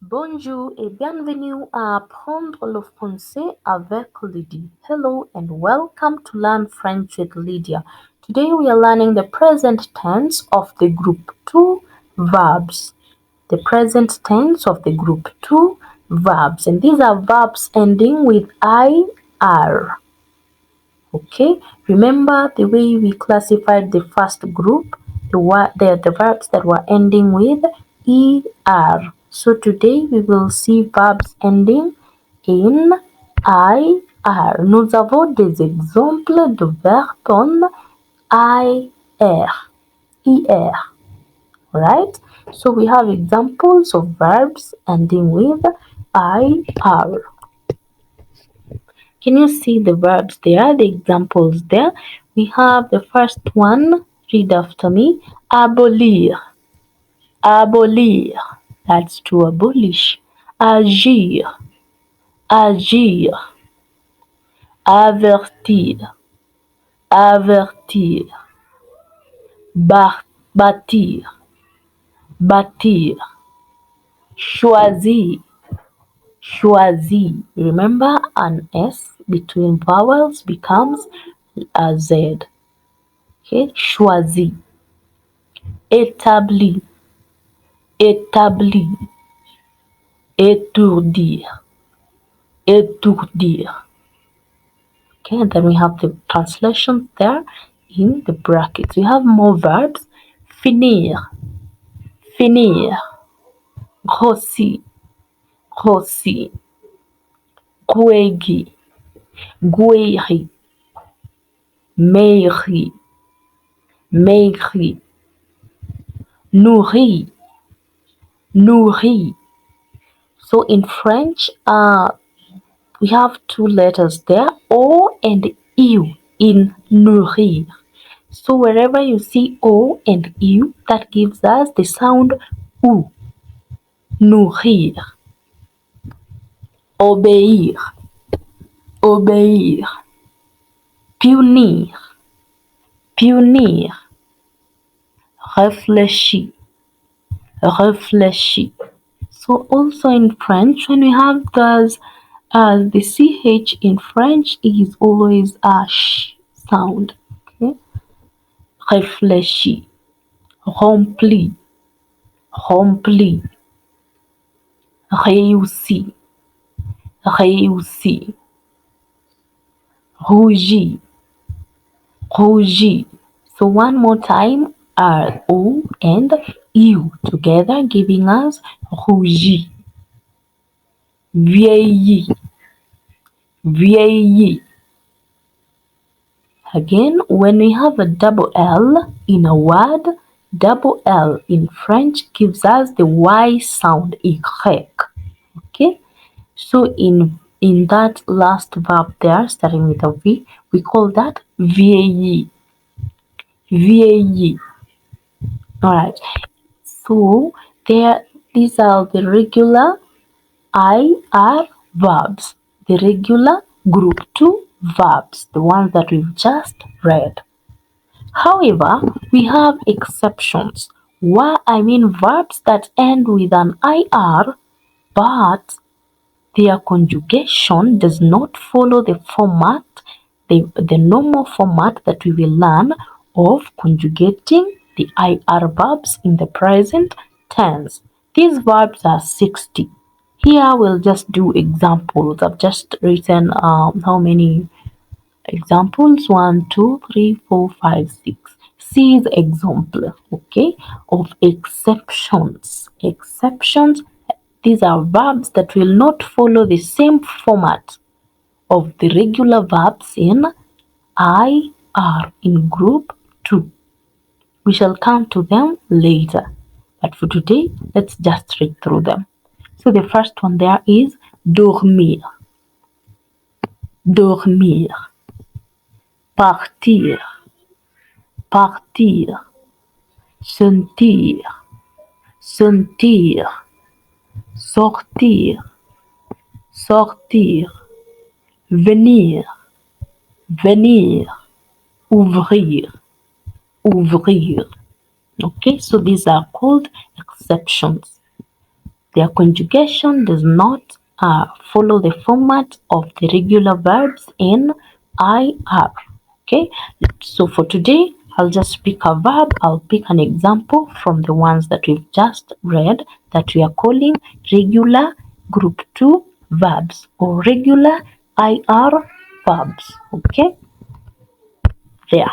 Bonjour et bienvenue à apprendre le français avec Lydia. Hello and welcome to Learn French with Lydia. Today we are learning the present tense of the group 2 verbs. The present tense of the group 2 verbs. And these are verbs ending with IR. Okay, remember the way we classified the first group, the verbs that were ending with er. So today we will see verbs ending in ir. Nous avons des exemples de verbes en ir. Right? So we have examples of verbs ending with ir. Can you see the verbs there, the examples there? We have the first one, read after me, abolir, abolir, that's to abolish, agir, agir, avertir, avertir, bâtir, bâtir, choisir, choisir. Remember, an S between vowels becomes a Z. Okay, choisir. Établi, établi, étourdir, étourdir. Okay, and then we have the translation there in the brackets. We have more verbs. Finir, finir, grossir, grossir, gouéguer, gouérir, maigrir, maigrir, nourrir, nourrir. So in French, we have two letters there, O and U in nourrir. So wherever you see O and U, that gives us the sound OU. Nourrir. Obéir. Obéir. Punir. Punir. Réfléchir. Réfléchir. So also in French, when we have those, the CH in French is always a sh sound. Okay? Réfléchir. Rempli. Rempli. Réussi. Réussi. Rougir. Rougir. So one more time, R O and U together, giving us rougir. Vieillir. Vieillir. Again, when we have a double L in a word, double L in French gives us the Y sound, Y. Okay, so in that last verb there, starting with a V, we call that vieillir. Vieillir. Alright, so these are the regular IR verbs, the regular group 2 verbs, the ones that we've just read. However, we have exceptions. I mean verbs that end with an IR, but their conjugation does not follow the format, the normal format that we will learn of conjugating the IR verbs in the present tense. These verbs are 60. Here we'll just do examples. I've just written how many examples? 1, 2, 3, 4, 5, 6. C is example, okay, of exceptions. Exceptions, these are verbs that will not follow the same format of the regular verbs in IR in group 2. We shall come to them later. But for today, let's just read through them. So the first one there is dormir. Dormir. Partir. Partir. Sentir. Sentir. Sortir. Sortir. Venir. Venir. Ouvrir. Ouvrir. Okay, so these are called exceptions. Their conjugation does not follow the format of the regular verbs in IR. Okay, so for today, I'll just pick a verb. I'll pick an example from the ones that we've just read that we are calling regular group 2 verbs or regular IR verbs. Okay, there.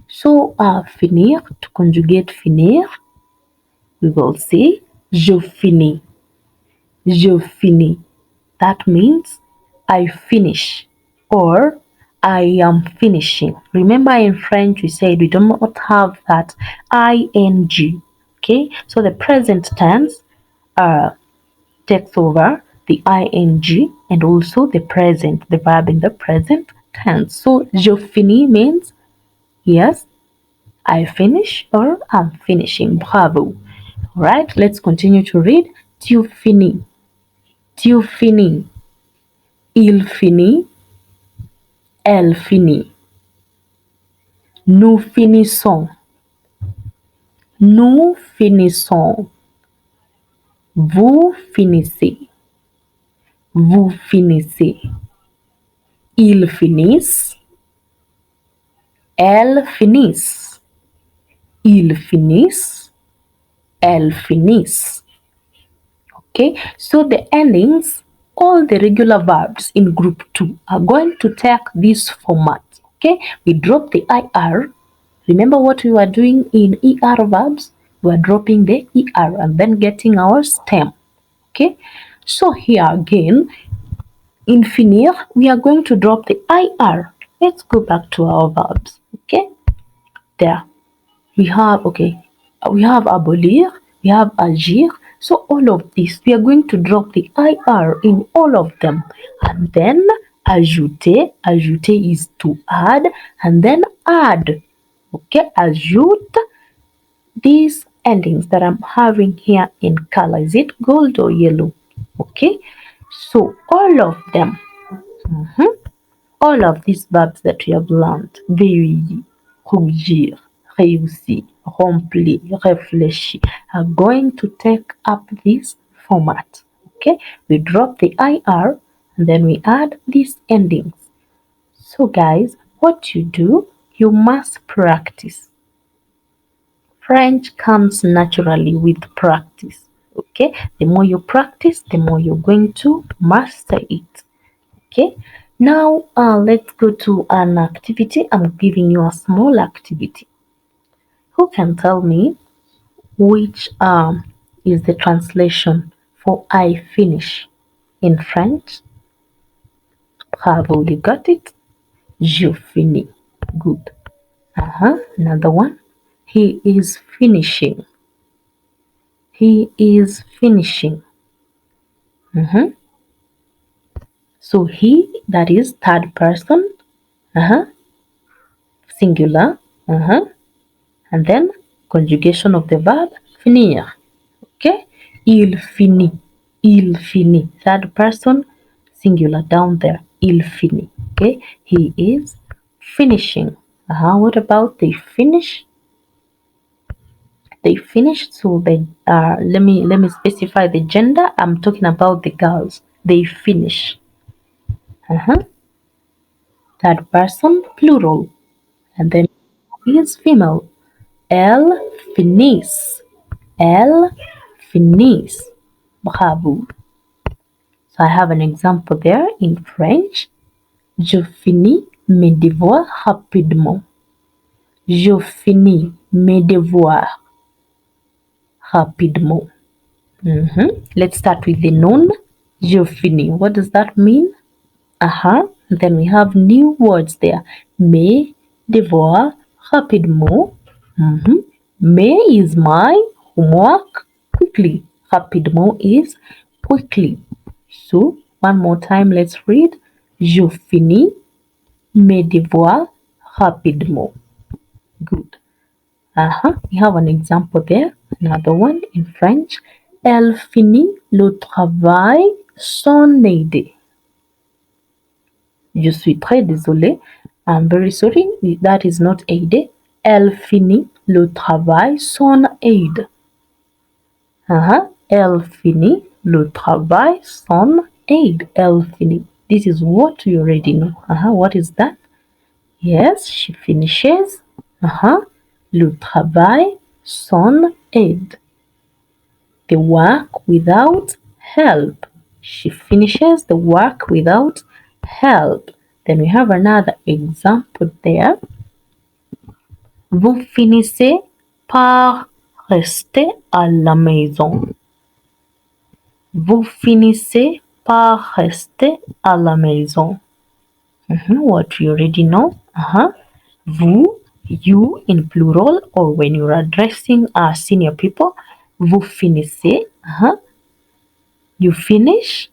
So, finir, to conjugate finir, we will say je finis. Je finis. That means I finish or I am finishing. Remember in French we said we do not have that ing. Okay, so the present tense takes over the ing and also the present, the verb in the present tense. So je finis means yes, I finish or I'm finishing. Bravo. Alright, let's continue to read. Tu finis. Tu finis. Il finit. Elle finit. Nous finissons. Nous finissons. Vous finissez. Vous finissez. Ils finissent. Elles finissent. Ils finissent. Elles finissent. Okay, so the endings, all the regular verbs in group 2 are going to take this format. Okay, we drop the IR. Remember what we were doing in ER verbs? We are dropping the ER and then getting our stem. Okay, so here again, in finir, we are going to drop the IR. Let's go back to our verbs. Okay, there. We have, we have abolir, we have agir. So all of this, we are going to drop the IR in all of them. And then ajouter, ajouter is to add, and then add. Okay, ajoute these endings that I'm having here in color. Is it gold or yellow? Okay, so all of them, all of these verbs that we have learned, veiller, rougir, réussir, remplir, réfléchir, are going to take up this format. Okay, we drop the IR and then we add these endings. So guys, what you do, you must practice. French comes naturally with practice. Okay, the more you practice, the more you're going to master it. Okay, now let's go to an activity. I'm giving you a small activity. Who can tell me which is the translation for I finish in French? Bravo, you got it. Je finis. Good. Another one. He is finishing. He is finishing. So he, that is third person, singular, and then conjugation of the verb finir. Okay, il finit, il finit. Third person, singular down there, il finit. Okay, he is finishing. What about they finish? They finished. So they let me specify the gender. I'm talking about the girls. They finish. Third person, plural, and then is female. Elle finissent. Elle finissent. Bravo. So I have an example there in French. Je finis mes devoirs rapidement. Je finis mes devoirs rapidement. Let's start with the noun. Je finis. What does that mean? Then we have new words there. Mes devoirs rapidement. Mais is my homework quickly. Rapidement is quickly. So, one more time, let's read. Je finis mes devoirs rapidement. Good. We have an example there. Another one in French. Elle finit le travail sans aider. Je suis très désolée. I'm very sorry. That is not aider. Elle finit le travail sans aide. Elle finit le travail sans aide. Elle finit. This is what you already know. What is that? Yes, she finishes le travail sans aide. The work without help. She finishes the work without help. Then we have another example there. Vous finissez par rester à la maison. Vous finissez par rester à la maison. What you already know. Vous, you in plural, or when you're addressing senior people, vous finissez. You finish.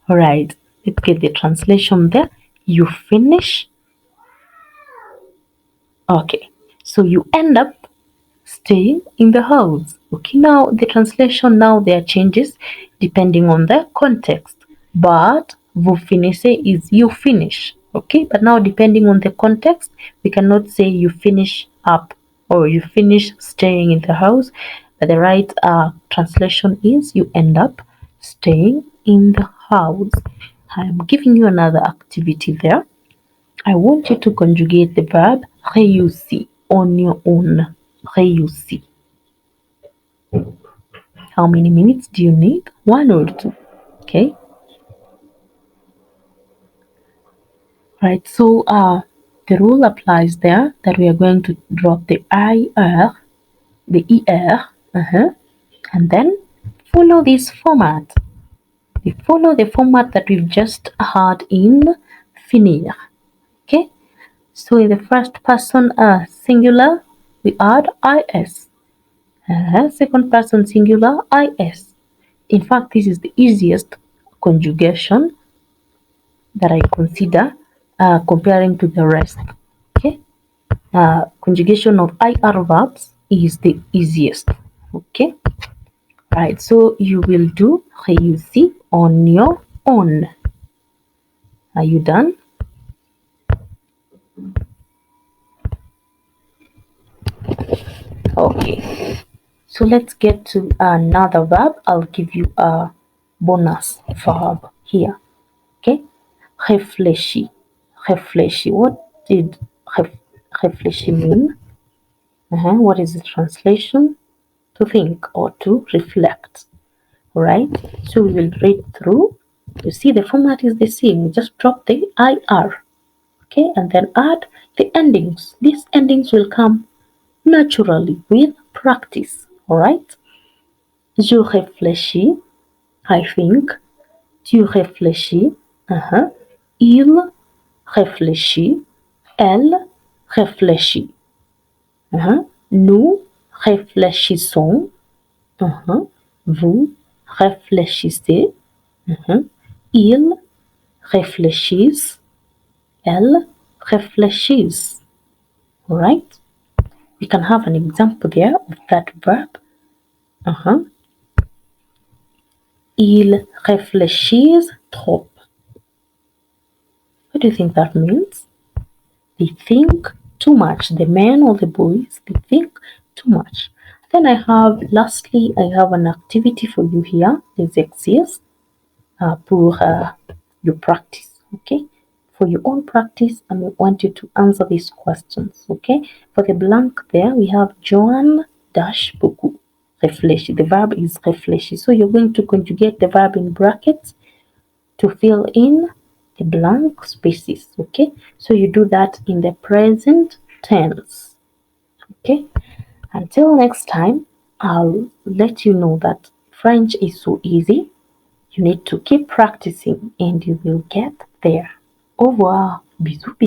Right. Let's get the translation there. You finish. Okay. So you end up staying in the house. Okay, now the translation there changes depending on the context. But vous finissez is you finish. Okay, but now depending on the context, we cannot say you finish up or you finish staying in the house. But the right translation is you end up staying in the house. I'm giving you another activity there. I want you to conjugate the verb réussir on your own. Réussir. How many minutes do you need? 1 or 2. Okay. Right. So the rule applies there that we are going to drop the IR, the ER, and then follow this format. We follow the format that we've just had in finir. Okay. So in the first person singular, we add IS. Second person singular, IS. In fact, this is the easiest conjugation that I consider comparing to the rest. Okay, conjugation of IR verbs is the easiest. Okay, right. So you will do réussi on your own. Are you done? Okay. So let's get to another verb. I'll give you a bonus verb here. Okay, réfléchir. Réfléchir. What did réfléchir mean? What is the translation? To think or to reflect. Right? So we will read through. You see, the format is the same. We just drop the IR. Okay, and then add the endings. These endings will come naturally with practice. All right? Je réfléchis. I think. Tu réfléchis. Il réfléchit. Elle réfléchit. Nous réfléchissons. Vous réfléchissez. Ils réfléchissent. Elles réfléchissent. Alright? We can have an example there of that verb. Ils réfléchissent trop. What do you think that means? They think too much. The men or the boys, they think too much. Then lastly, I have an activity for you here, les exercices, pour your practice, okay? For your own practice, I want you to answer these questions, okay? For the blank there, we have Joanne dash beaucoup. Réfléchir. The verb is réfléchir. So you're going to conjugate the verb in brackets to fill in the blank spaces, okay? So you do that in the present tense, okay? Until next time, I'll let you know that French is so easy. You need to keep practicing and you will get there. Au revoir. Bisous.